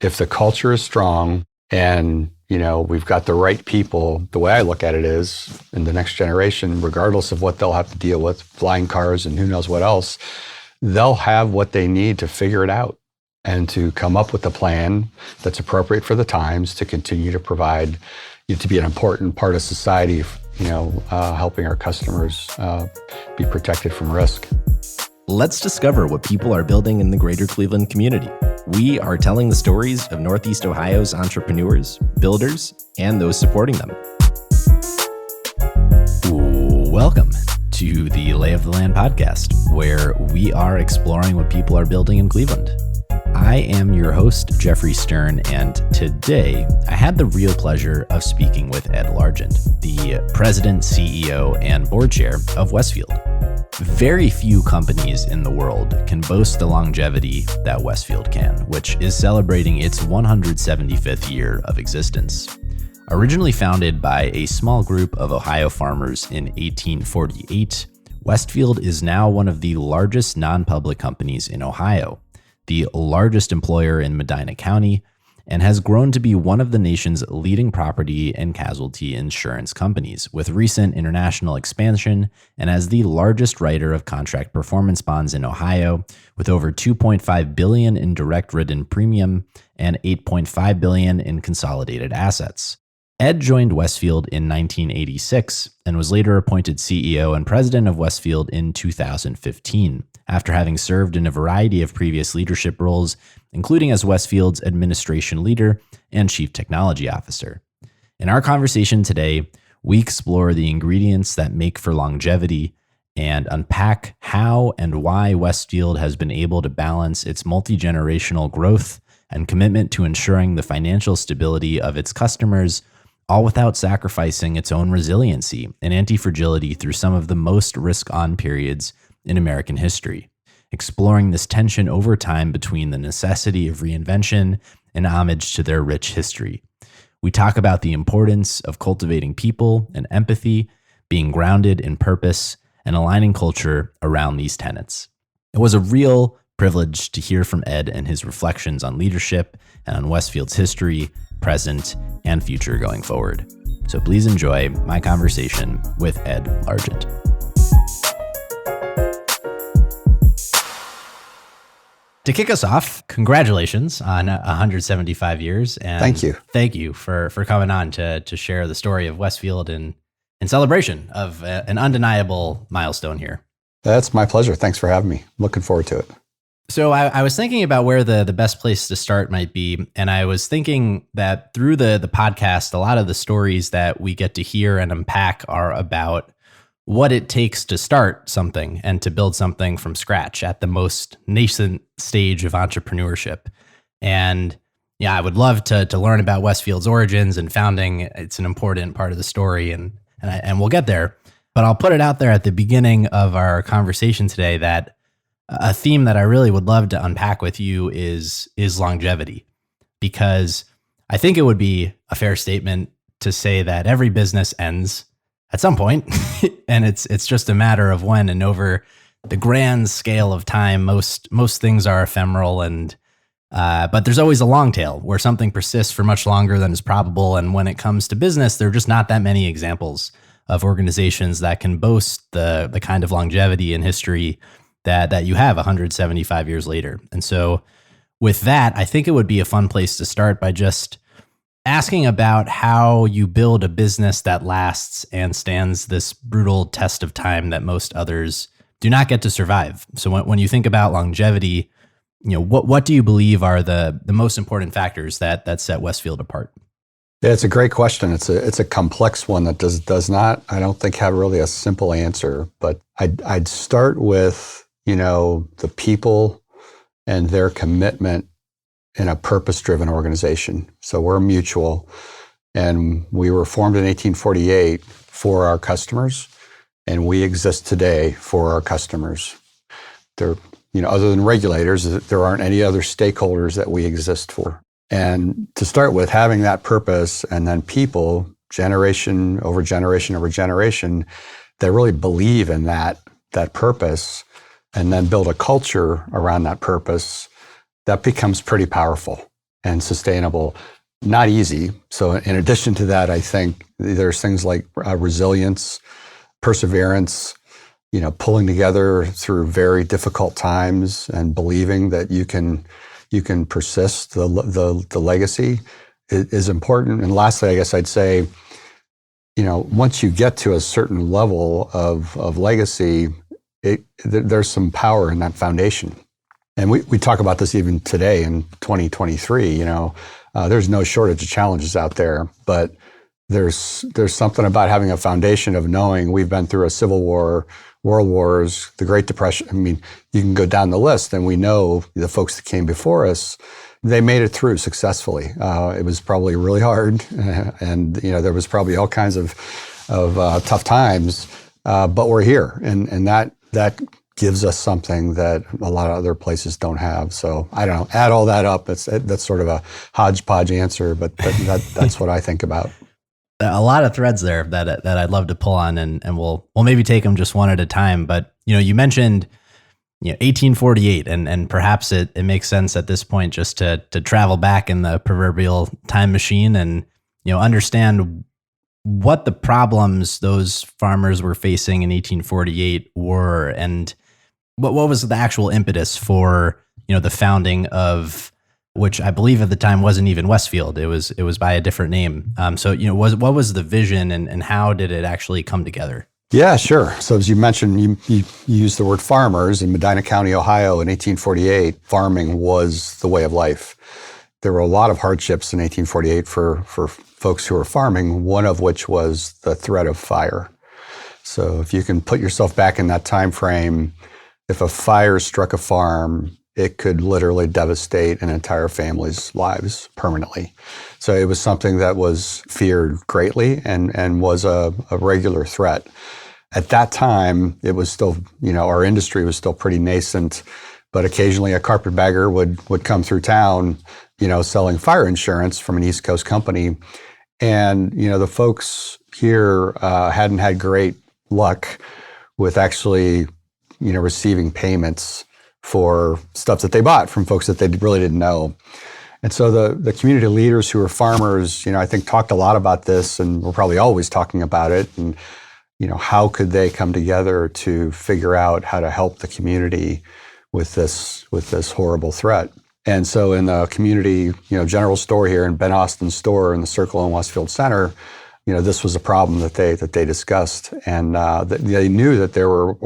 if the culture is strong and, we've got the right people, the way I look at it is in the next generation, regardless of what they'll have to deal with, flying cars and who knows what else, they'll have what they need to figure it out and to come up with a plan that's appropriate for the times to continue to provide, to be an important part of society, helping our customers be protected from risk. Let's discover what people are building in the greater Cleveland community. We are telling the stories of Northeast Ohio's entrepreneurs, builders, and those supporting them. Welcome to the Lay of the Land podcast, where we are exploring what people are building in Cleveland. I am your host, Jeffrey Stern, and today I had the real pleasure of speaking with Ed Largent, the president, CEO, and board chair of Westfield. Very few companies in the world can boast the longevity that Westfield can, which is celebrating its 175th year of existence. Originally founded by a small group of Ohio farmers in 1848, Westfield is now one of the largest non-public companies in Ohio, the largest employer in Medina County, and has grown to be one of the nation's leading property and casualty insurance companies, with recent international expansion and as the largest writer of contract performance bonds in Ohio, with over $2.5 billion in direct written premium and $8.5 billion in consolidated assets. Ed joined Westfield in 1986 and was later appointed CEO and president of Westfield in 2015, after having served in a variety of previous leadership roles, including as Westfield's administration leader and chief technology officer. In our conversation today, we explore the ingredients that make for longevity and unpack how and why Westfield has been able to balance its multi-generational growth and commitment to ensuring the financial stability of its customers, all without sacrificing its own resiliency and anti-fragility through some of the most risk-on periods in American history, exploring this tension over time between the necessity of reinvention and homage to their rich history. We talk about the importance of cultivating people and empathy, being grounded in purpose, and aligning culture around these tenets. It was a real privilege to hear from Ed and his reflections on leadership and on Westfield's history, present, and future going forward. So please enjoy my conversation with Ed Largent. To kick us off, congratulations on 175 years. And thank you. Thank you for coming on to share the story of Westfield in celebration of an undeniable milestone here. That's my pleasure. Thanks for having me. Looking forward to it. So I was thinking about where the best place to start might be. And I was thinking that through the podcast, a lot of the stories that we get to hear and unpack are about what it takes to start something and to build something from scratch at the most nascent stage of entrepreneurship. And yeah, I would love to learn about Westfield's origins and founding. It's an important part of the story, and we'll get there. But I'll put it out there at the beginning of our conversation today that a theme that I really would love to unpack with you is longevity, because I think it would be a fair statement to say that every business ends at some point, and it's just a matter of when. And over the grand scale of time, most things are ephemeral, and but there's always a long tail where something persists for much longer than is probable. And when it comes to business, there are just not that many examples of organizations that can boast the kind of longevity in history that you have 175 years later. And so with that, I think it would be a fun place to start by just asking about how you build a business that lasts and stands this brutal test of time that most others do not get to survive. So when you think about longevity, what do you believe are the most important factors that set Westfield apart? Yeah, it's a great question. It's a complex one that does not, I don't think, have really a simple answer. But I'd start with, the people and their commitment in a purpose-driven organization. So we're mutual, and we were formed in 1848 for our customers, and we exist today for our customers. There, other than regulators, there aren't any other stakeholders that we exist for. And to start with, having that purpose, and then people, generation over generation over generation, that really believe in that purpose, and then build a culture around that purpose, that becomes pretty powerful. and sustainable. Not easy. So in addition to that, I think there's things like resilience, perseverance, pulling together through very difficult times and believing that you can persist. The legacy is important. And lastly, I guess I'd say, once you get to a certain level of legacy, there's some power in that foundation. And we talk about this even today in 2023. There's no shortage of challenges out there, but there's something about having a foundation of knowing we've been through a civil war, world wars, the Great Depression. I mean, you can go down the list, and we know the folks that came before us, they made it through successfully. It was probably really hard, and there was probably all kinds of tough times, but we're here, and that gives us something that a lot of other places don't have. So I don't know. Add all that up. That's sort of a hodgepodge answer, but that's what I think about. A lot of threads there that I'd love to pull on, and we'll maybe take them just one at a time. But you mentioned 1848, and perhaps it makes sense at this point just to travel back in the proverbial time machine and understand what the problems those farmers were facing in 1848 were, and what was the actual impetus for the founding of, which I believe at the time wasn't even Westfield. It was by a different name. So what was the vision, and how did it actually come together? Yeah, sure. So as you mentioned, you used the word farmers. In Medina County, Ohio in 1848, farming was the way of life. There were a lot of hardships in 1848 for folks who were farming, one of which was the threat of fire. So if you can put yourself back in that time frame, if a fire struck a farm, it could literally devastate an entire family's lives permanently. So it was something that was feared greatly and was a regular threat. At that time, it was still, our industry was still pretty nascent, but occasionally a carpetbagger would come through town, selling fire insurance from an East Coast company. And, the folks here hadn't had great luck with actually, receiving payments for stuff that they bought from folks that they really didn't know. And so the community leaders who were farmers, I think talked a lot about this, and we're probably always talking about it. And, how could they come together to figure out how to help the community with this horrible threat? And so in the community, general store here in Ben Austin's store in the Circle in Westfield Center, this was a problem that they discussed, and they knew that there were,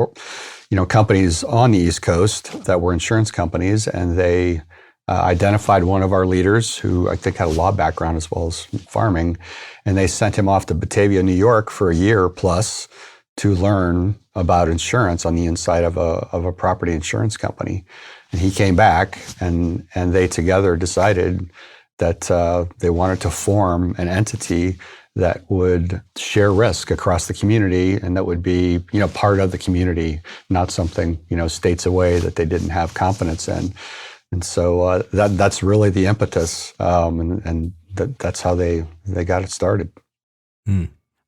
companies on the East Coast that were insurance companies, and they identified one of our leaders who I think had a law background as well as farming, and they sent him off to Batavia, New York for a year plus to learn about insurance on the inside of a property insurance company. And he came back, and they together decided that they wanted to form an entity that would share risk across the community, and that would be, part of the community, not something, states away that they didn't have confidence in. And so that's really the impetus, and that's how they got it started.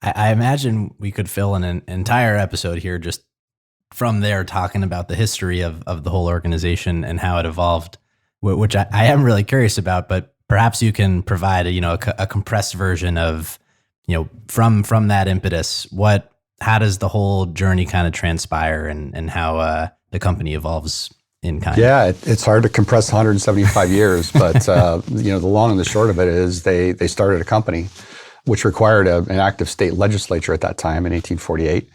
I imagine we could fill in an entire episode here just from there talking about the history of the whole organization and how it evolved, which I am really curious about. But perhaps you can provide a compressed version of from that impetus. How does the whole journey kind of transpire, and how the company evolves in kind? Yeah, it's hard to compress 175 years, but the long and the short of it is they started a company which required an active state legislature at that time in 1848,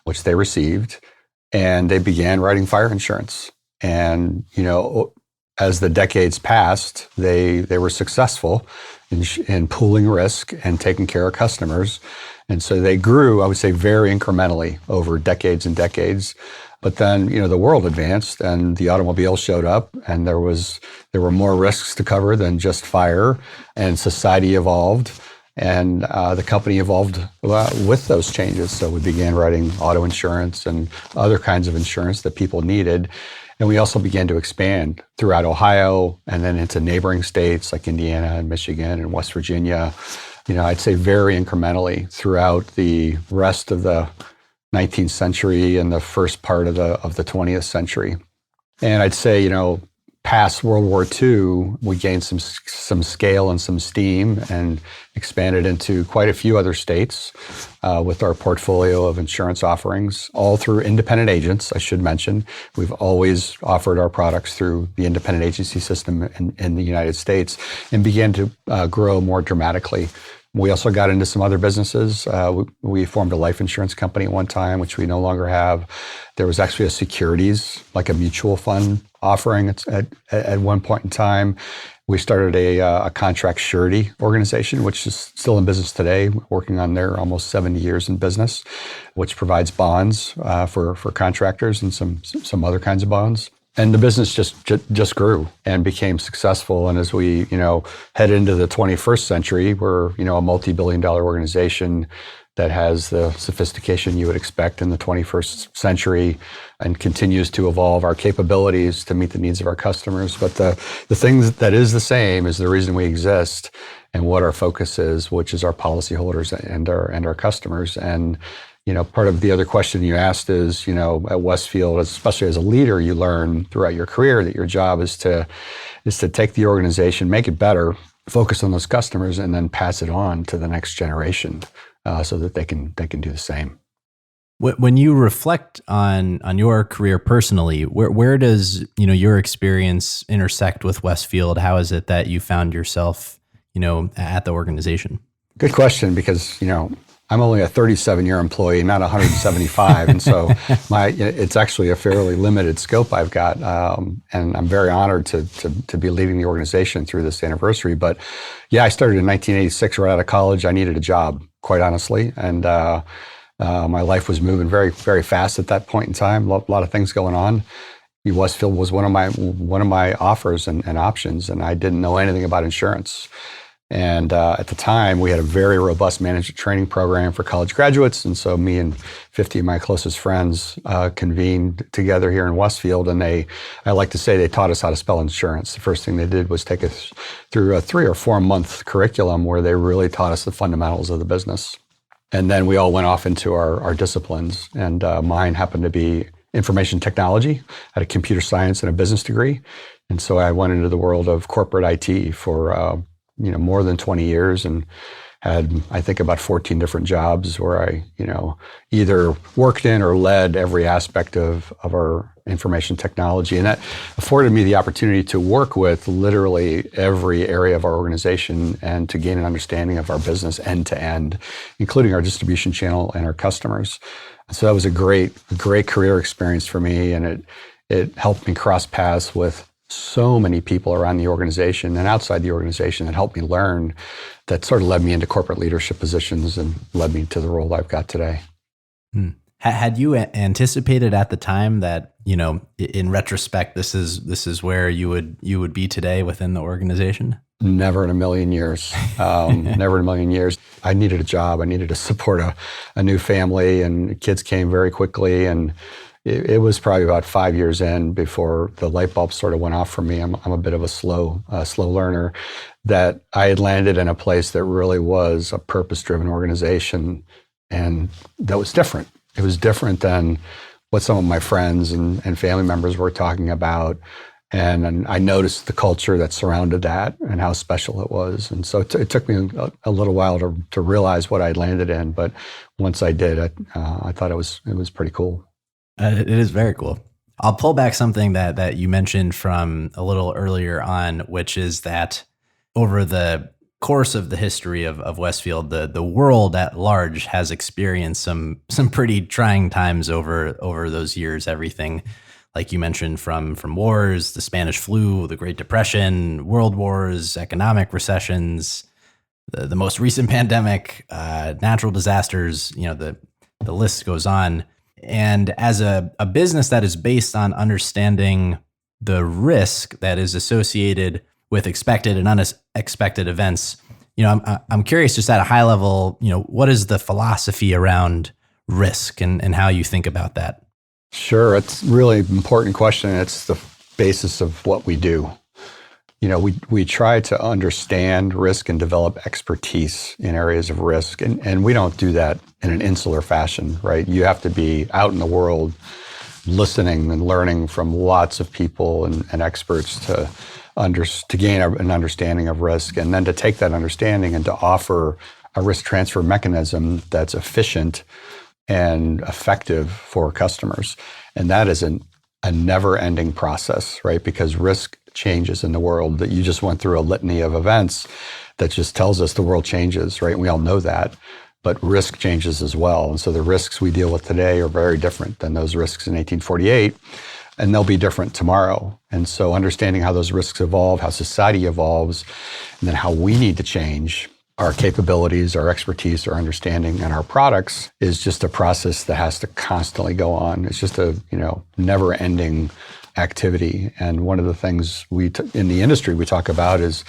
which they received, and they began writing fire insurance. And as the decades passed, they were successful in pooling risk and taking care of customers. And so they grew, I would say, very incrementally over decades and decades. But then, the world advanced, and the automobile showed up, and there were more risks to cover than just fire, and society evolved, and the company evolved with those changes. So we began writing auto insurance and other kinds of insurance that people needed. And we also began to expand throughout Ohio and then into neighboring states like Indiana and Michigan and West Virginia. I'd say very incrementally throughout the rest of the 19th century and the first part of the 20th century. And I'd say, past World War II, we gained some scale and some steam and expanded into quite a few other states with our portfolio of insurance offerings, all through independent agents, I should mention. We've always offered our products through the independent agency system in the United States and began to grow more dramatically. We also got into some other businesses. We formed a life insurance company at one time, which we no longer have. There was actually a securities, like a mutual fund offering at one point in time. We started a contract surety organization, which is still in business today, working on their almost 70 years in business, which provides bonds for contractors and some other kinds of bonds. And the business just grew and became successful. And as we, head into the 21st century, we're, a multi-billion-dollar organization that has the sophistication you would expect in the 21st century and continues to evolve our capabilities to meet the needs of our customers. But the thing that is the same is the reason we exist and what our focus is, which is our policyholders and our customers. And part of the other question you asked is, at Westfield, especially as a leader, you learn throughout your career that your job is to take the organization, make it better, focus on those customers, and then pass it on to the next generation so that they can do the same. When you reflect on your career personally, where does your experience intersect with Westfield? How is it that you found yourself at the organization? Good question, because I'm only a 37-year employee, not 175, and so it's actually a fairly limited scope I've got, and I'm very honored to be leading the organization through this anniversary. But yeah, I started in 1986, right out of college. I needed a job, quite honestly, and my life was moving very, very fast at that point in time. A lot of things going on. Westfield was one of my offers and options, and I didn't know anything about insurance. And at the time, we had a very robust management training program for college graduates. And so me and 50 of my closest friends convened together here in Westfield. And I like to say they taught us how to spell insurance. The first thing they did was take us through a 3 or 4 month curriculum where they really taught us the fundamentals of the business. And then we all went off into our disciplines. And mine happened to be information technology. I had a computer science and a business degree. And so I went into the world of corporate IT for more than 20 years and had, I think, about 14 different jobs where I, either worked in or led every aspect of our information technology. And that afforded me the opportunity to work with literally every area of our organization and to gain an understanding of our business end to end, including our distribution channel and our customers. So that was a great career experience for me. And it helped me cross paths with so many people around the organization and outside the organization that helped me learn, that sort of led me into corporate leadership positions and led me to the role I've got today. Had you anticipated at the time that, in retrospect, this is where you would be today within the organization? Never in a million years. Never in a million years. I needed a job. I needed to support a new family, and kids came very quickly. And it was probably about 5 years in before the light bulb sort of went off for me. I'm a bit of a slow learner, that I had landed in a place that really was a purpose-driven organization, and that was different. It was different than what some of my friends and family members were talking about. And I noticed the culture that surrounded that and how special it was. And so it took me a little while to realize what I'd landed in. But once I did, I thought it was pretty cool. It is very cool. I'll pull back something that you mentioned from a little earlier on, which is that over the course of the history of Westfield, the world at large has experienced some pretty trying times over those years. Everything, like you mentioned, from wars, the Spanish flu, the Great Depression, world wars, economic recessions, the most recent pandemic, natural disasters, the list goes on. And as a business that is based on understanding the risk that is associated with expected and unexpected events, I'm curious, just at a high level, what is the philosophy around risk and how you think about that? Sure. It's a really important question. It's the basis of what we do. We try to understand risk and develop expertise in areas of risk. And we don't do that in an insular fashion, right? You have to be out in the world listening and learning from lots of people and experts to gain an understanding of risk, and then to take that understanding and to offer a risk transfer mechanism that's efficient and effective for customers. And that is a never-ending process, right? Because risk changes in the world. That you just went through a litany of events that just tells us the world changes, right? We all know that, but risk changes as well. And so the risks we deal with today are very different than those risks in 1848, and they'll be different tomorrow. And so understanding how those risks evolve, how society evolves, and then how we need to change our capabilities, our expertise, our understanding, and our products is just a process that has to constantly go on. It's just a never-ending activity. And one of the things in the industry we talk about is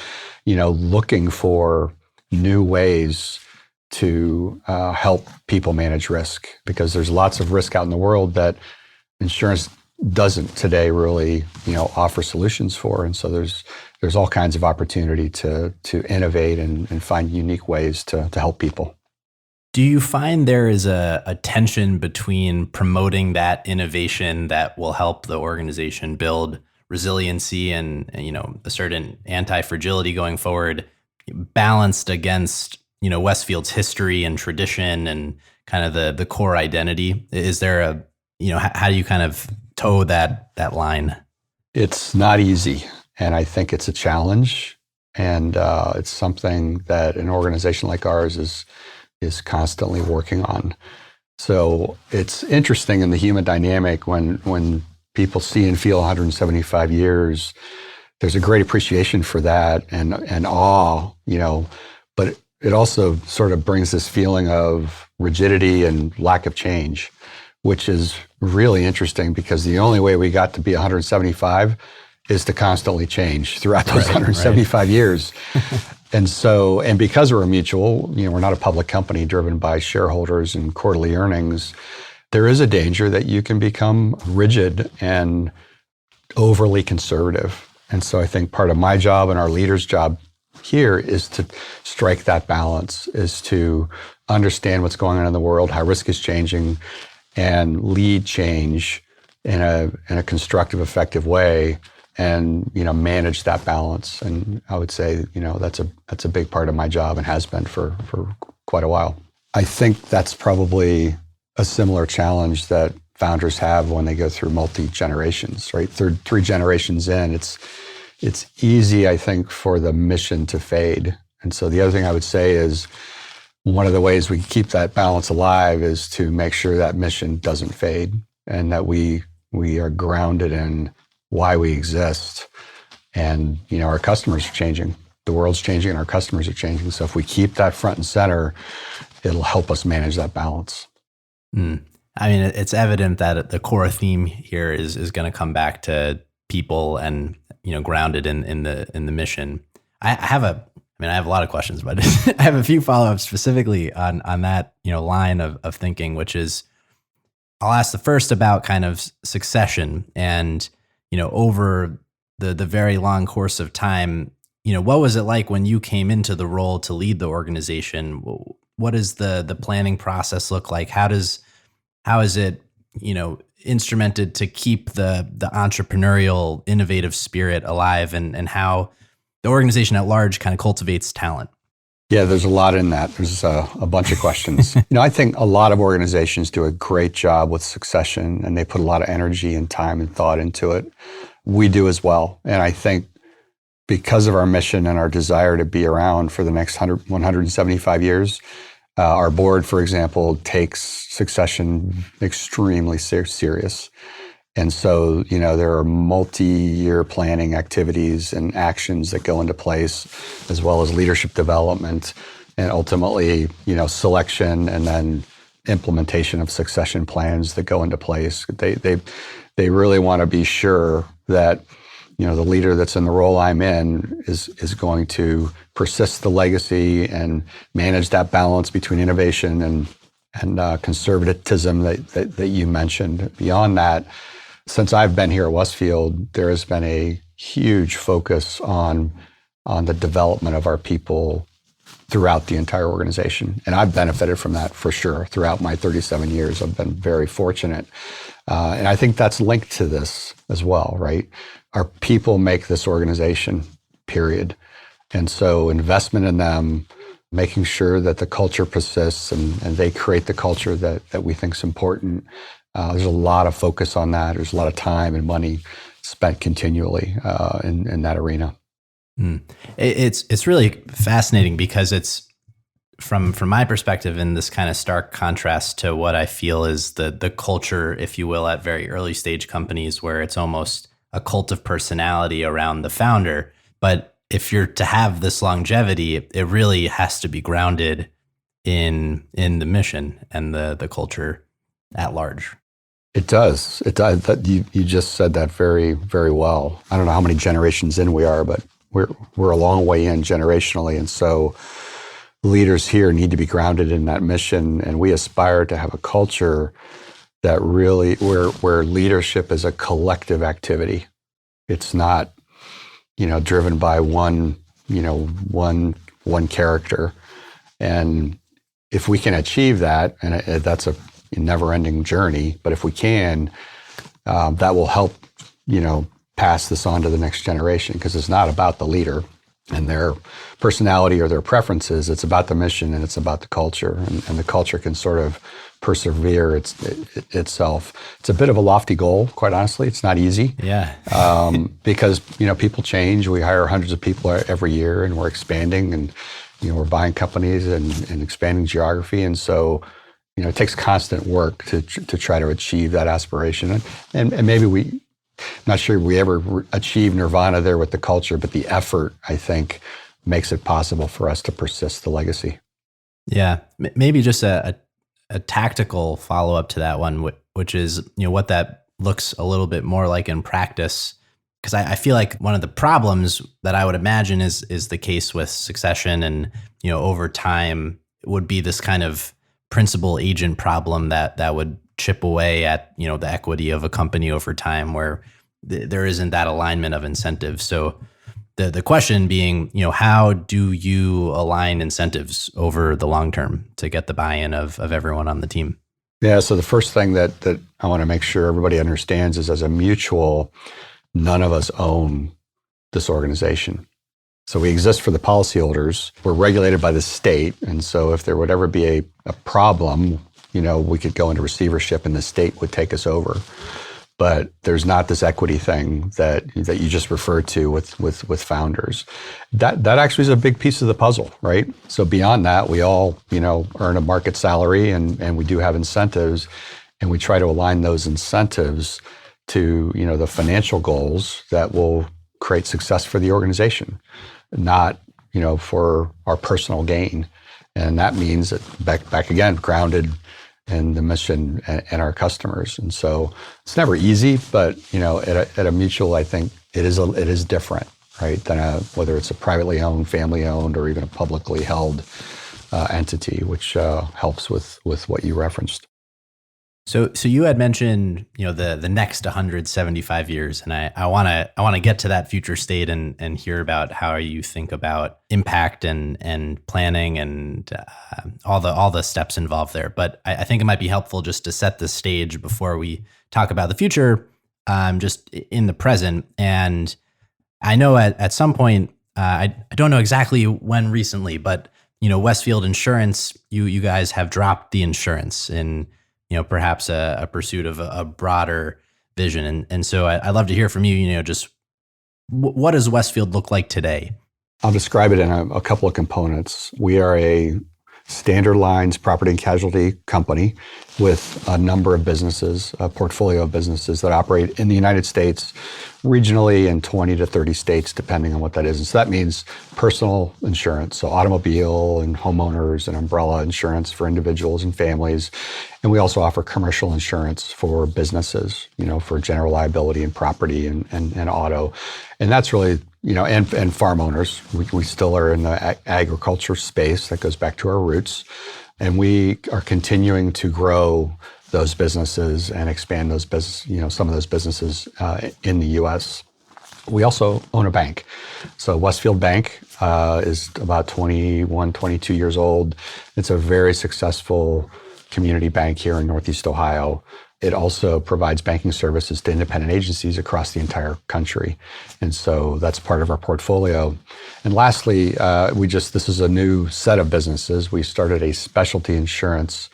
looking for new ways to help people manage risk, because there's lots of risk out in the world that insurance doesn't today really offer solutions for. And so there's all kinds of opportunity to innovate and find unique ways to help people. Do you find there is a tension between promoting that innovation that will help the organization build resiliency and a certain anti-fragility going forward, balanced against Westfield's history and tradition and kind of the core identity? Is there how do you kind of toe that line? It's not easy, and I think it's a challenge, and it's something that an organization like ours is constantly working on. So it's interesting in the human dynamic when people see and feel 175 years, there's a great appreciation for that and awe, but it also sort of brings this feeling of rigidity and lack of change, which is really interesting because the only way we got to be 175 is to constantly change throughout those 175 years. And because we're a mutual, we're not a public company driven by shareholders and quarterly earnings, there is a danger that you can become rigid and overly conservative. And so I think part of my job and our leaders' job here is to strike that balance, is to understand what's going on in the world, how risk is changing, and lead change in a constructive, effective way, and manage that balance. And I would say that's a big part of my job and has been for quite a while. I think that's probably a similar challenge that founders have when they go through multi-generations, right? Three generations in, it's easy, I think, for the mission to fade. And so the other thing I would say is one of the ways we keep that balance alive is to make sure that mission doesn't fade and that we are grounded in why we exist. And, our customers are changing. The world's changing and our customers are changing. So if we keep that front and center, it'll help us manage that balance. I mean, it's evident that the core theme here is going to come back to people and, grounded in the mission. I have a lot of questions, but I have a few follow-ups specifically on that, line of thinking, which is, I'll ask the first about kind of succession and, over the very long course of time, what was it like when you came into the role to lead the organization? What does the planning process look like? How is it, instrumented to keep the entrepreneurial, innovative spirit alive, and how the organization at large kind of cultivates talent? Yeah, there's a lot in that. There's a bunch of questions. I think a lot of organizations do a great job with succession, and they put a lot of energy and time and thought into it. We do as well. And I think because of our mission and our desire to be around for the next 175 years, our board, for example, takes succession extremely serious. And so, there are multi-year planning activities and actions that go into place, as well as leadership development and ultimately, selection and then implementation of succession plans that go into place. They really want to be sure that, the leader that's in the role I'm in is going to persist the legacy and manage that balance between innovation and conservatism that you mentioned. Beyond that, since I've been here at Westfield, there has been a huge focus on the development of our people throughout the entire organization. And I've benefited from that for sure throughout my 37 years. I've been very fortunate. And I think that's linked to this as well, right? Our people make this organization, period. And so investment in them, making sure that the culture persists and they create the culture that we think is important. There's a lot of focus on that. There's a lot of time and money spent continually in that arena. It's really fascinating because it's from my perspective in this kind of stark contrast to what I feel is the culture, if you will, at very early stage companies where it's almost a cult of personality around the founder. But if you're to have this longevity, it really has to be grounded in the mission and the culture at large. It does. It does. You just said that very, very well. I don't know how many generations in we are, but we're a long way in generationally. And so leaders here need to be grounded in that mission. And we aspire to have a culture that really, where leadership is a collective activity. It's not, driven by one character. And if we can achieve that, and that's a never-ending journey, but if we can, that will help, pass this on to the next generation, because it's not about the leader and their personality or their preferences. It's about the mission and it's about the culture, and the culture can sort of persevere itself. It's a bit of a lofty goal, quite honestly. It's not easy. Yeah. Because, people change. We hire hundreds of people every year, and we're expanding, and, we're buying companies and expanding geography. And so, it takes constant work to try to achieve that aspiration. And maybe not sure we ever achieve nirvana there with the culture, but the effort, I think, makes it possible for us to persist the legacy. Yeah. Maybe just a tactical follow-up to that one, which is, what that looks a little bit more like in practice. Because I feel like one of the problems that I would imagine is the case with succession and, over time would be this kind of principal agent problem that would chip away at, the equity of a company over time, where there isn't that alignment of incentives. So the question being, how do you align incentives over the long term to get the buy-in of everyone on the team? Yeah. So the first thing that I want to make sure everybody understands is, as a mutual, none of us own this organization. So we exist for the policyholders. We're regulated by the state. And so if there would ever be a problem, we could go into receivership and the state would take us over. But there's not this equity thing that you just referred to with founders. That actually is a big piece of the puzzle, right? So beyond that, we all, earn a market salary, and we do have incentives, and we try to align those incentives to, the financial goals that will create success for the organization, not, for our personal gain. And that means that back again, grounded in the mission and our customers. And so it's never easy, but, at a mutual, I think it is different, right? Than whether it's a privately owned, family owned, or even a publicly held entity, which helps with what you referenced. So you had mentioned, the next 175 years, and I want to get to that future state and hear about how you think about impact and planning and all the steps involved there. But I think it might be helpful just to set the stage before we talk about the future, just in the present. And I know at some point, I don't know exactly when recently, but Westfield Insurance, you guys have dropped the insurance in, perhaps a pursuit of a broader vision. And so I'd love to hear from you, just what does Westfield look like today? I'll describe it in a couple of components. We are a standard lines property and casualty company with a number of businesses, a portfolio of businesses that operate in the United States, regionally in 20 to 30 states, depending on what that is. And so that means personal insurance, so automobile and homeowners and umbrella insurance for individuals and families. And we also offer commercial insurance for businesses, for general liability and property and auto. And that's really, and farm owners. We still are in the agriculture space. That goes back to our roots. And we are continuing to grow those businesses and expand those some of those businesses in the U.S. We also own a bank. So Westfield Bank is about 21, 22 years old. It's a very successful community bank here in Northeast Ohio. It also provides banking services to independent agencies across the entire country. And so that's part of our portfolio. And lastly, this is a new set of businesses. We started a specialty insurance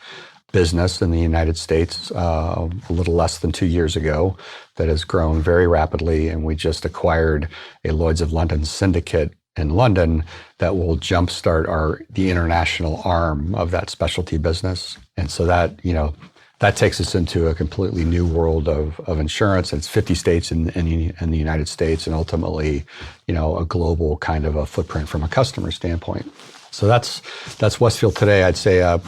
business in the United States a little less than 2 years ago that has grown very rapidly. And we just acquired a Lloyd's of London syndicate in London that will jumpstart the international arm of that specialty business. And so that takes us into a completely new world of insurance. It's 50 states in the United States, and ultimately, a global kind of a footprint from a customer standpoint. So that's Westfield today. I'd say a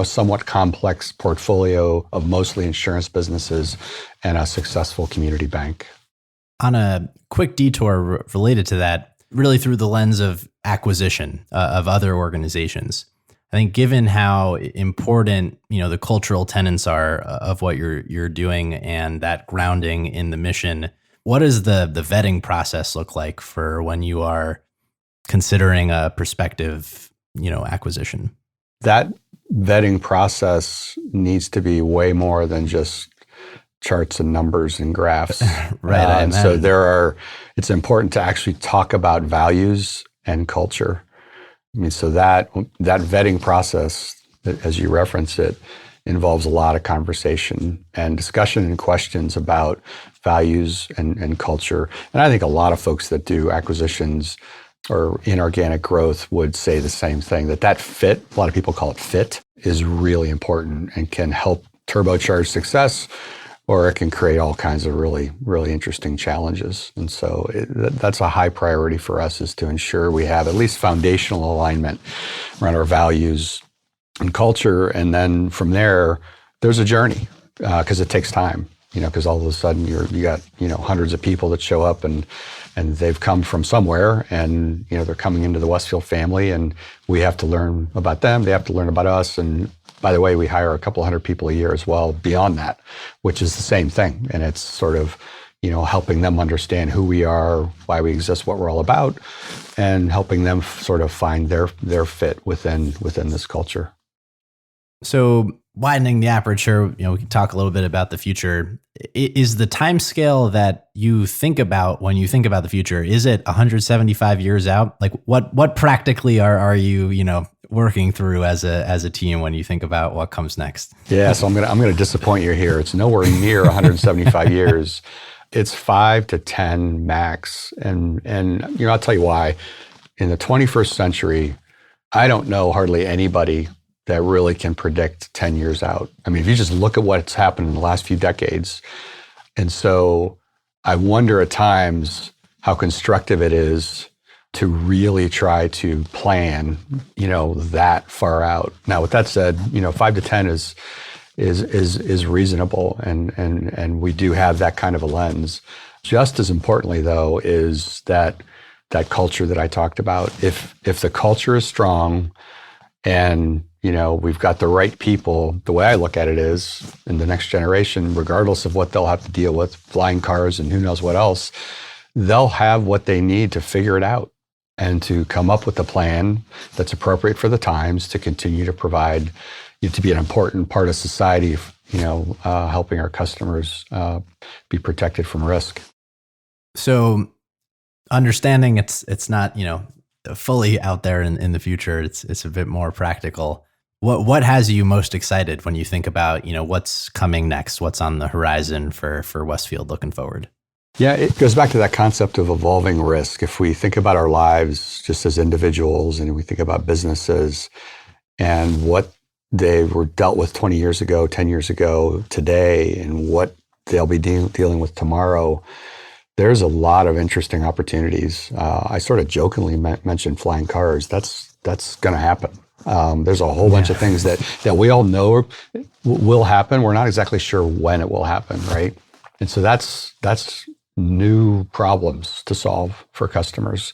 somewhat complex portfolio of mostly insurance businesses and a successful community bank. On a quick detour related to that, really through the lens of acquisition of other organizations, I think given how important, the cultural tenets are of what you're doing and that grounding in the mission, what does the vetting process look like for when you are considering a prospective, acquisition? That Vetting process needs to be way more than just charts and numbers and graphs. Right. And so it's important to actually talk about values and culture. I mean, so that vetting process, as you reference it, involves a lot of conversation and discussion and questions about values and culture. And I think a lot of folks that do acquisitions or inorganic growth would say the same thing, that fit, a lot of people call it fit, is really important and can help turbocharge success, or it can create all kinds of really, really interesting challenges. And so that's a high priority for us, is to ensure we have at least foundational alignment around our values and culture. And then from there's a journey, because it takes time, because all of a sudden you got, hundreds of people that show up and they've come from somewhere, and, they're coming into the Westfield family, and we have to learn about them. They have to learn about us. And by the way, we hire a couple hundred people a year as well beyond that, which is the same thing. And it's sort of, helping them understand who we are, why we exist, what we're all about, and helping them sort of find their fit within this culture. So widening the aperture, we can talk a little bit about the future. Is the time scale that you think about when you think about the future, is it 175 years out? Like what practically are you, working through as a team when you think about what comes next? Yeah, so I'm gonna disappoint you here. It's nowhere near 175 years. It's 5 to 10 max. And I'll tell you why. In the 21st century, I don't know hardly anybody that really can predict 10 years out. I mean, if you just look at what's happened in the last few decades. And so I wonder at times how constructive it is to really try to plan, that far out. Now, with that said, 5 to 10 is reasonable. And we do have that kind of a lens. Just as importantly, though, is that culture that I talked about. If the culture is strong and we've got the right people, the way I look at it is, in the next generation, regardless of what they'll have to deal with, flying cars and who knows what else, they'll have what they need to figure it out and to come up with a plan that's appropriate for the times, to continue to provide, to be an important part of society, helping our customers be protected from risk. So understanding it's not, fully out there in the future, it's a bit more practical. What has you most excited when you think about, what's coming next, what's on the horizon for Westfield looking forward? Yeah, it goes back to that concept of evolving risk. If we think about our lives just as individuals, and we think about businesses and what they were dealt with 20 years ago, 10 years ago, today, and what they'll be dealing with tomorrow, there's a lot of interesting opportunities. I sort of jokingly mentioned flying cars. That's going to happen. There's a whole bunch of things that we all know will happen. We're not exactly sure when it will happen, right? And so that's new problems to solve for customers.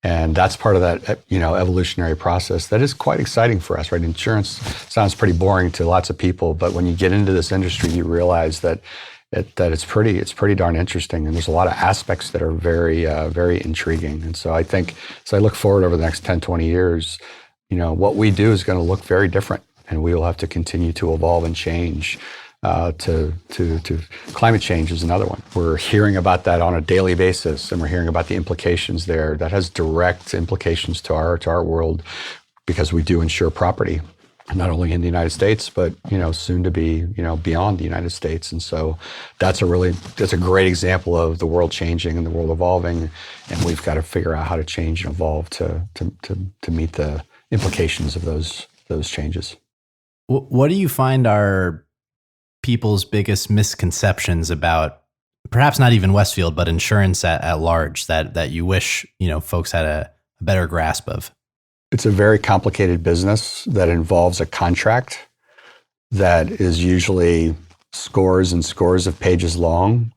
And that's part of that, evolutionary process that is quite exciting for us, right? Insurance sounds pretty boring to lots of people, but when you get into this industry, you realize that that it's pretty darn interesting, and there's a lot of aspects that are very intriguing. And so I think, as I look forward over the next 10, 20 years, what we do is going to look very different, and we will have to continue to evolve and change. To climate change is another one. We're hearing about that on a daily basis, and we're hearing about the implications there. That has direct implications to our world, because we do insure property, not only in the United States, but soon to be beyond the United States. And so that's a great example of the world changing and the world evolving, and we've got to figure out how to change and evolve to meet the implications of those changes. What do you find are people's biggest misconceptions about, perhaps not even Westfield, but insurance at large, that you wish folks had a better grasp of? It's a very complicated business that involves a contract that is usually scores and scores of pages long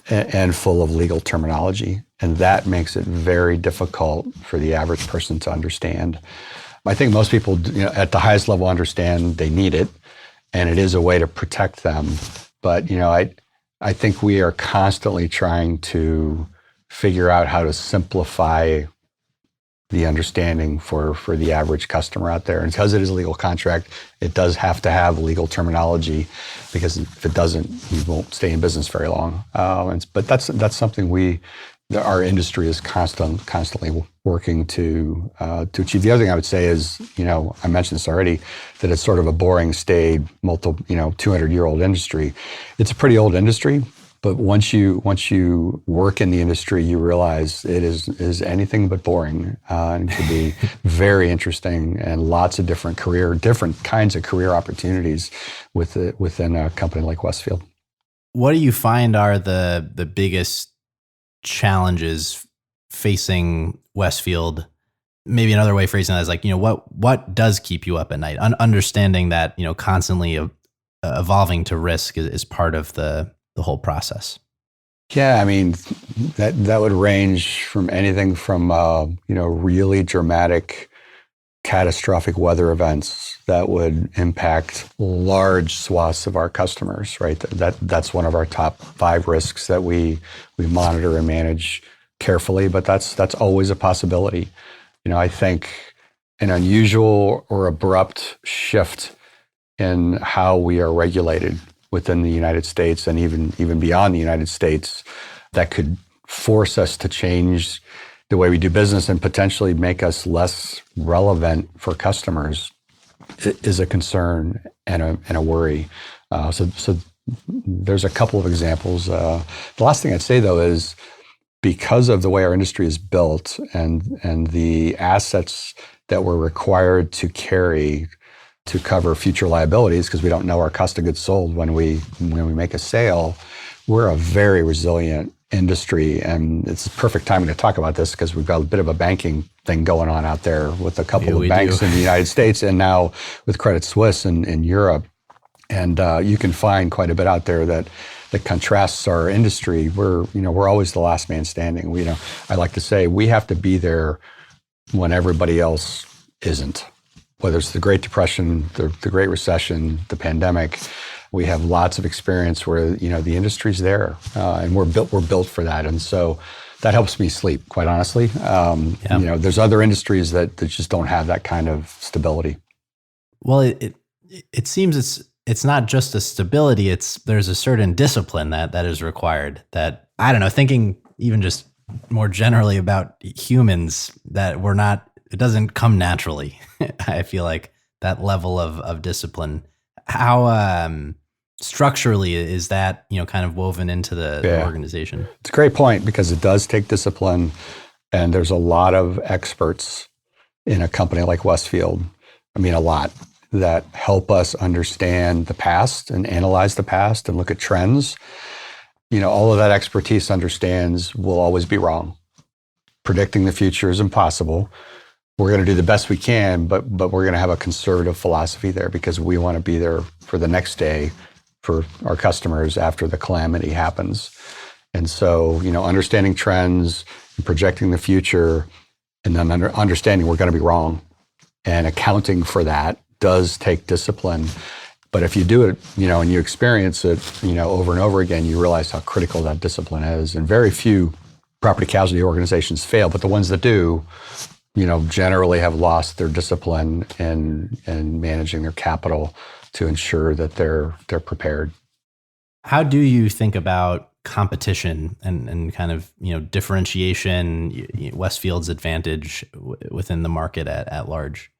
and full of legal terminology. And that makes it very difficult for the average person to understand. I think most people at the highest level understand they need it, and it is a way to protect them. But I think we are constantly trying to figure out how to simplify the understanding for the average customer out there. And because it is a legal contract, it does have to have legal terminology, because if it doesn't, you won't stay in business very long. But that's something our industry is constantly working to achieve. The other thing I would say is, I mentioned this already, that it's sort of a boring, staid, 200-year-old industry. It's a pretty old industry, but once you work in the industry, you realize it is anything but boring, and it can be very interesting, and lots of different kinds of career opportunities within a company like Westfield. What do you find are the biggest challenges facing Westfield? Maybe another way of phrasing that is like, what does keep you up at night? Understanding that, constantly evolving to risk is part of the whole process. Yeah, I mean, that would range from anything from, really dramatic, catastrophic weather events that would impact large swaths of our customers, right? That's one of our top 5 risks that we monitor and manage carefully, but that's always a possibility. I think an unusual or abrupt shift in how we are regulated within the United States, and even beyond the United States, that could force us to change the way we do business and potentially make us less relevant for customers, is a concern and a worry. So there's a couple of examples. The last thing I'd say, though, is because of the way our industry is built and the assets that we're required to carry to cover future liabilities, because we don't know our cost of goods sold when we make a sale, we're a very resilient industry. And it's perfect timing to talk about this, because we've got a bit of a banking thing going on out there with a couple of banks in the United States, and now with Credit Suisse in Europe. And you can find quite a bit out there that contrasts our industry. We're always the last man standing. I like to say we have to be there when everybody else isn't. Whether it's the Great Depression, the Great Recession, the pandemic, we have lots of experience where the industry's there, and we're built for that, and so that helps me sleep, quite honestly. There's other industries that just don't have that kind of stability. Well, it seems it's not just a stability; there's a certain discipline that is required. That, I don't know, thinking even just more generally about humans, that it doesn't come naturally. I feel like that level of discipline. How structurally is that, kind of woven into the organization? It's a great point, because it does take discipline, and there's a lot of experts in a company like Westfield. I mean, a lot, that help us understand the past and analyze the past and look at trends. All of that expertise understands we'll always be wrong. Predicting the future is impossible. We're going to do the best we can, but we're going to have a conservative philosophy there, because we want to be there for the next day for our customers after the calamity happens. And so, understanding trends and projecting the future, and then understanding we're going to be wrong and accounting for that does take discipline. But if you do it, and you experience it, over and over again, you realize how critical that discipline is. And very few property casualty organizations fail, but the ones that do, generally have lost their discipline in managing their capital to ensure that they're prepared. How do you think about competition and kind of, differentiation, Westfield's advantage within the market at large?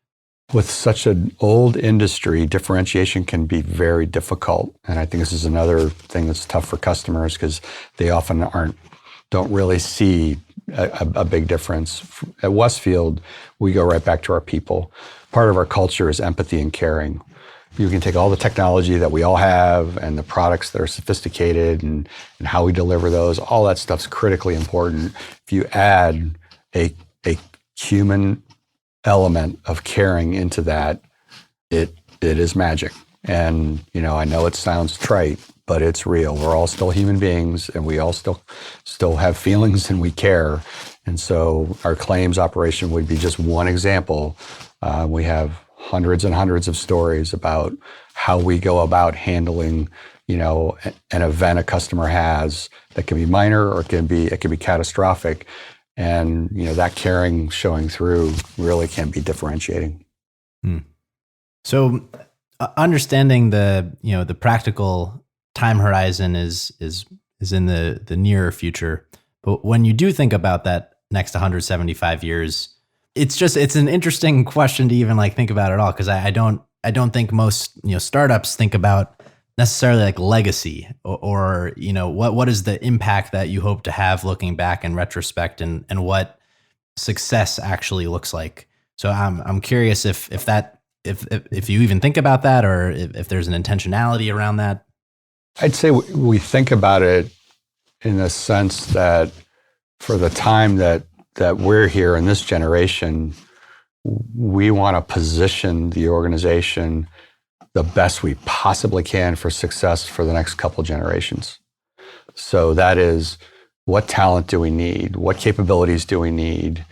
With such an old industry, differentiation can be very difficult. And I think this is another thing that's tough for customers because they often don't really see a big difference. At Westfield, we go right back to our people. Part of our culture is empathy and caring. You can take all the technology that we all have and the products that are sophisticated and how we deliver those, all that stuff's critically important. If you add a human element of caring into that, it is magic. And, I know it sounds trite, but it's real. We're all still human beings and we all still have feelings and we care. And so our claims operation would be just one example. We have hundreds and hundreds of stories about how we go about handling, an event a customer has that can be minor or it can be catastrophic. And, that caring showing through really can be differentiating. So understanding the practical time horizon is in the nearer future. But when you do think about that next 175 years, it's an interesting question to even think about at all. Cause I don't think most, startups think about necessarily legacy or what is the impact that you hope to have looking back in retrospect and what success actually looks like. So I'm curious if you even think about that or if there's an intentionality around that. I'd say we think about it in the sense that for the time that we're here in this generation, we want to position the organization the best we possibly can for success for the next couple of generations. So that is, what talent do we need? What capabilities do we need?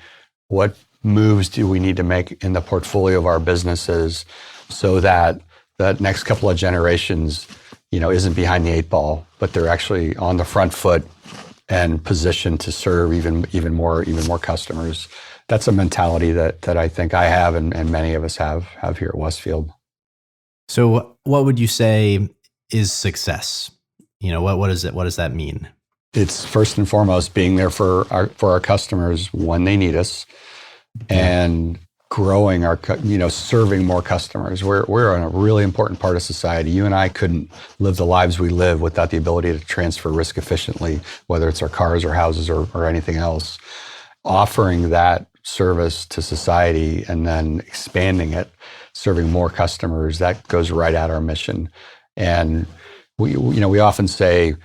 What moves do we need to make in the portfolio of our businesses so that that next couple of generations, isn't behind the eight ball, but they're actually on the front foot and positioned to serve even more customers. That's a mentality that I think I have and many of us have here at Westfield. So what would you say is success? What does that mean? It's first and foremost being there for our customers when they need us and growing serving more customers. We're in a really important part of society. You and I couldn't live the lives we live without the ability to transfer risk efficiently, whether it's our cars or houses or anything else. Offering that service to society and then expanding it, serving more customers, that goes right at our mission. And we often say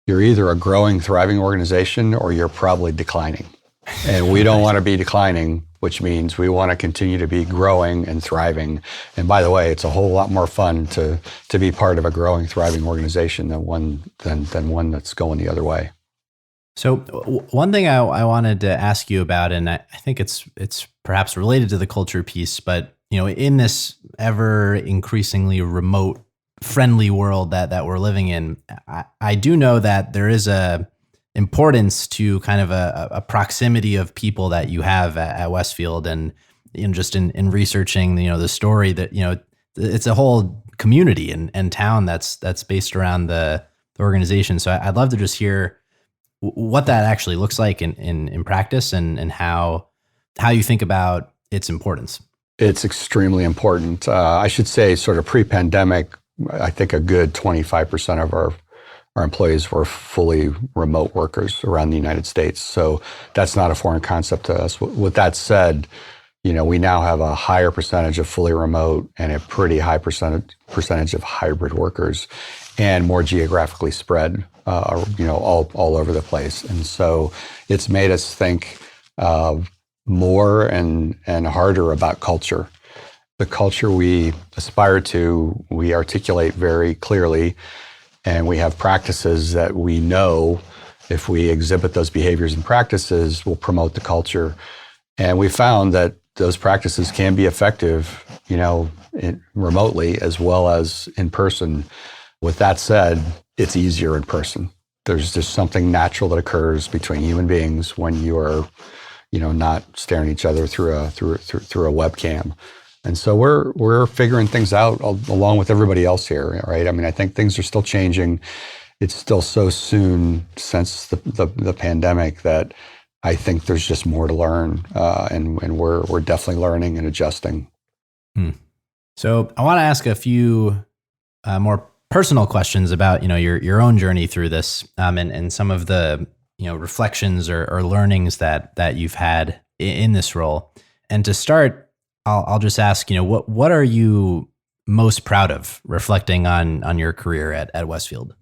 you're either a growing, thriving organization or you're probably declining. And we don't want to be declining, which means we want to continue to be growing and thriving. And by the way, it's a whole lot more fun to be part of a growing, thriving organization than one that's going the other way. So one thing I wanted to ask you about, and I think it's perhaps related to the culture piece, but in this ever increasingly remote, friendly world that we're living in, I do know that there is a importance to kind of a proximity of people that you have at Westfield, and just in researching the story that it's a whole community and town that's based around the organization. So I'd love to just hear what that actually looks like in practice and how you think about its importance. It's extremely important. I should say sort of pre-pandemic, I think a good 25% of our employees were fully remote workers around the United States. So that's not a foreign concept to us. With that said, we now have a higher percentage of fully remote and a pretty high percentage of hybrid workers and more geographically spread, all over the place. And so it's made us think more and harder about culture. The culture we aspire to, we articulate very clearly, and we have practices that we know if we exhibit those behaviors and practices will promote the culture. And we found that those practices can be effective remotely as well as in person. With that said, it's easier in person. There's just something natural that occurs between human beings when you are, not staring at each other through a webcam. And so we're figuring things out along with everybody else here, right? I mean, I think things are still changing. It's still so soon since the pandemic that I think there's just more to learn, and we're definitely learning and adjusting. So I want to ask a few more personal questions about your own journey through this, and some of the reflections or learnings that you've had in this role. And to start, I'll just ask, what are you most proud of reflecting on your career at Westfield?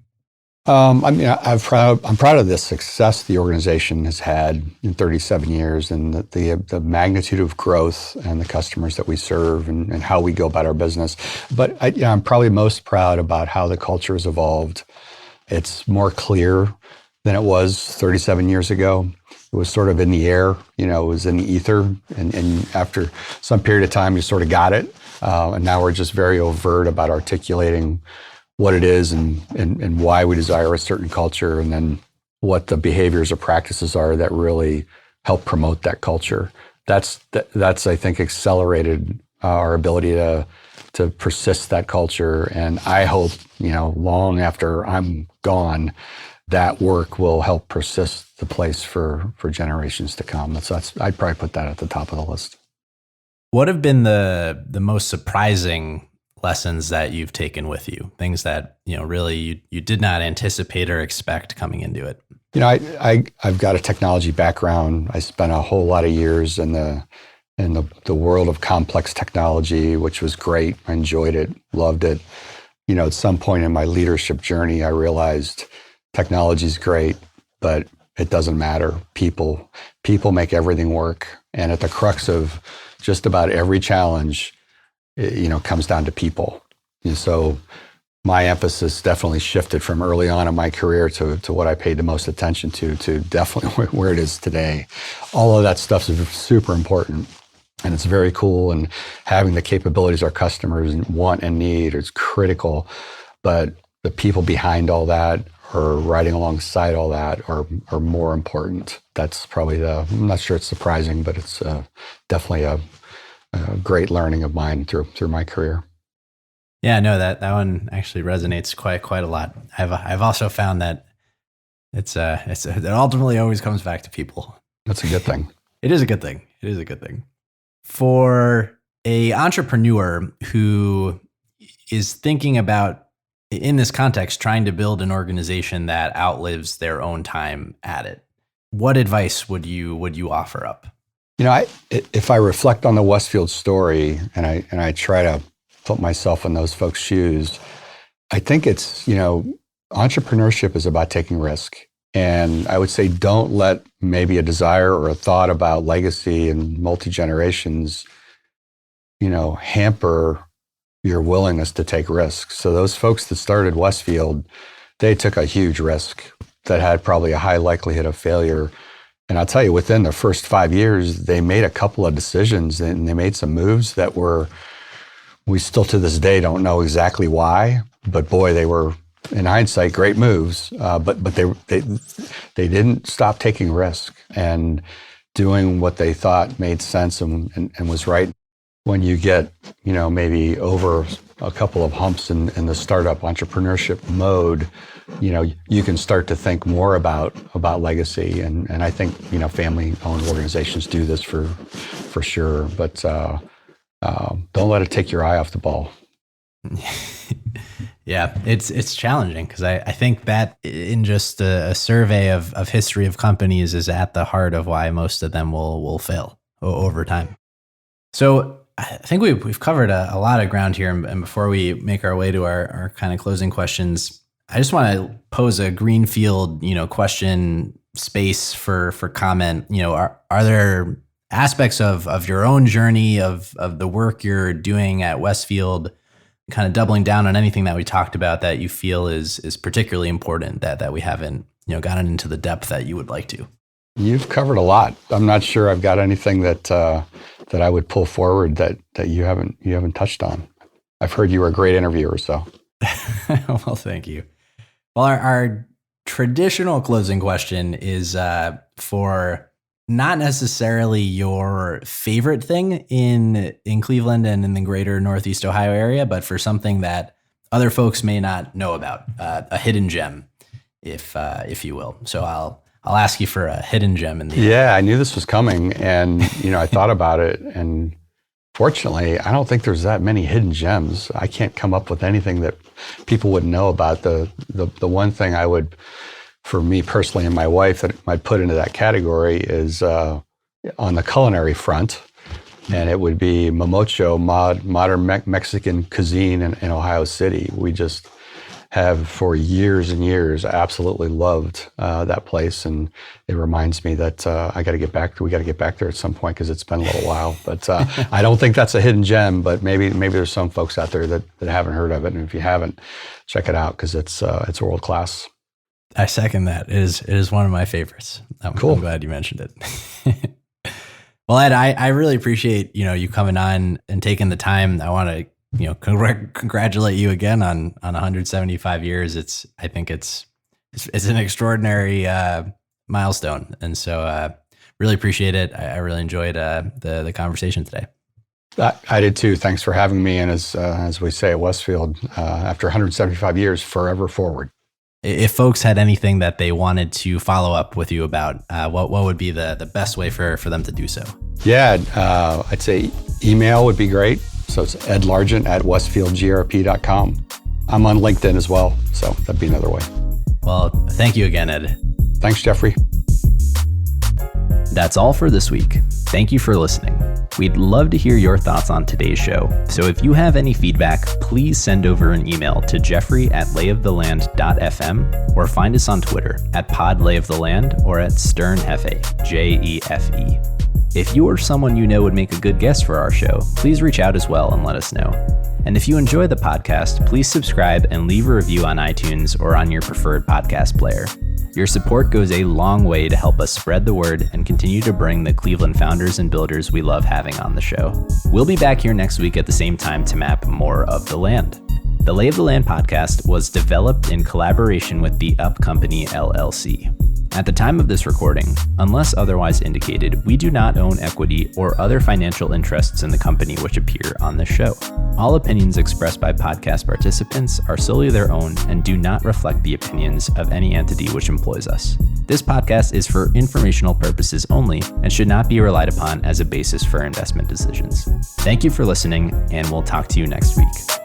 I'm proud of the success the organization has had in 37 years, and the magnitude of growth and the customers that we serve and how we go about our business. But I'm probably most proud about how the culture has evolved. It's more clear than it was 37 years ago. It was sort of in the air, it was in the ether. And after some period of time, you sort of got it. And now we're just very overt about articulating what it is and why we desire a certain culture, and then what the behaviors or practices are that really help promote that culture. That's I think, accelerated our ability to persist that culture. And I hope, long after I'm gone, that work will help persist the place for generations to come. So I'd probably put that at the top of the list. What have been the most surprising lessons that you've taken with you? Things that, really you did not anticipate or expect coming into it? I've got a technology background. I spent a whole lot of years in the world of complex technology, which was great. I enjoyed it, loved it. At some point in my leadership journey, I realized technology is great, but it doesn't matter. People make everything work. And at the crux of just about every challenge, it comes down to people. And so my emphasis definitely shifted from early on in my career to what I paid the most attention to definitely where it is today. All of that stuff is super important, and it's very cool. And having the capabilities our customers want and need is critical. But the people behind all that, or riding alongside all that, are more important. That's probably I'm not sure it's surprising, but it's definitely a great learning of mine through my career. Yeah, no, that one actually resonates quite a lot. I've also found that it ultimately always comes back to people. That's a good thing. It is a good thing. It is a good thing. For a entrepreneur who is thinking about, in this context, trying to build an organization that outlives their own time at it, what advice would you offer up? If I reflect on the Westfield story and I try to put myself in those folks' shoes, I think it's, entrepreneurship is about taking risk. And I would say don't let maybe a desire or a thought about legacy and multi-generations, hamper your willingness to take risks. So those folks that started Westfield, they took a huge risk that had probably a high likelihood of failure. And I'll tell you, within the first 5 years, they made a couple of decisions and they made some moves that we still to this day don't know exactly why, but boy, they were, in hindsight, great moves. But they didn't stop taking risk and doing what they thought made sense and was right. When you get, maybe over a couple of humps in the startup entrepreneurship mode, you can start to think more about legacy. And I think, family-owned organizations do this for sure. But don't let it take your eye off the ball. Yeah, it's challenging because I think that in just a survey of history of companies is at the heart of why most of them will fail over time. So I think we've covered a lot of ground here. And before we make our way to our kind of closing questions, I just want to pose a greenfield, question space for comment. Are there aspects of your own journey of the work you're doing at Westfield, kind of doubling down on anything that we talked about that you feel is particularly important that we haven't, gotten into the depth that you would like to? You've covered a lot. I'm not sure I've got anything that I would pull forward that you haven't touched on. I've heard you were a great interviewer, so. Well, thank you. Well, our traditional closing question is for not necessarily your favorite thing in Cleveland and in the greater Northeast Ohio area, but for something that other folks may not know about, a hidden gem, if you will. So I'll ask you for a hidden gem in the Yeah, I knew this was coming, and I thought about it, and fortunately, I don't think there's that many hidden gems. I can't come up with anything that people wouldn't know about. The one thing I would, for me personally and my wife, that might put into that category is on the culinary front, and it would be Momocho, modern Mexican cuisine in Ohio City. We just have for years and years absolutely loved that place, and it reminds me that we got to get back there at some point because it's been a little while. But I don't think that's a hidden gem, but maybe there's some folks out there that haven't heard of it, and if you haven't, check it out because it's world class. I second that. It is one of my favorites. Cool. I'm glad you mentioned it. Well, Ed, I really appreciate you coming on and taking the time. I want to congratulate you again on 175 years. I think it's an extraordinary milestone, and so really appreciate it. I really enjoyed the conversation today. I did too. Thanks for having me. And as we say at Westfield, after 175 years, forever forward. If folks had anything that they wanted to follow up with you about, what would be the best way for them to do so? Yeah, I'd say email would be great. So it's edlargent@westfieldgrp.com. I'm on LinkedIn as well, so that'd be another way. Well, thank you again, Ed. Thanks, Jeffrey. That's all for this week. Thank you for listening. We'd love to hear your thoughts on today's show. So if you have any feedback, please send over an email to jeffrey@layoftheland.fm or find us on Twitter @podlayoftheland or @sternhefe, JEFE. If you or someone you know would make a good guest for our show, please reach out as well and let us know. And if you enjoy the podcast, please subscribe and leave a review on iTunes or on your preferred podcast player. Your support goes a long way to help us spread the word and continue to bring the Cleveland founders and builders we love having on the show. We'll be back here next week at the same time to map more of the land. The Lay of the Land podcast was developed in collaboration with the Up Company, LLC. At the time of this recording, unless otherwise indicated, we do not own equity or other financial interests in the company which appear on this show. All opinions expressed by podcast participants are solely their own and do not reflect the opinions of any entity which employs us. This podcast is for informational purposes only and should not be relied upon as a basis for investment decisions. Thank you for listening, and we'll talk to you next week.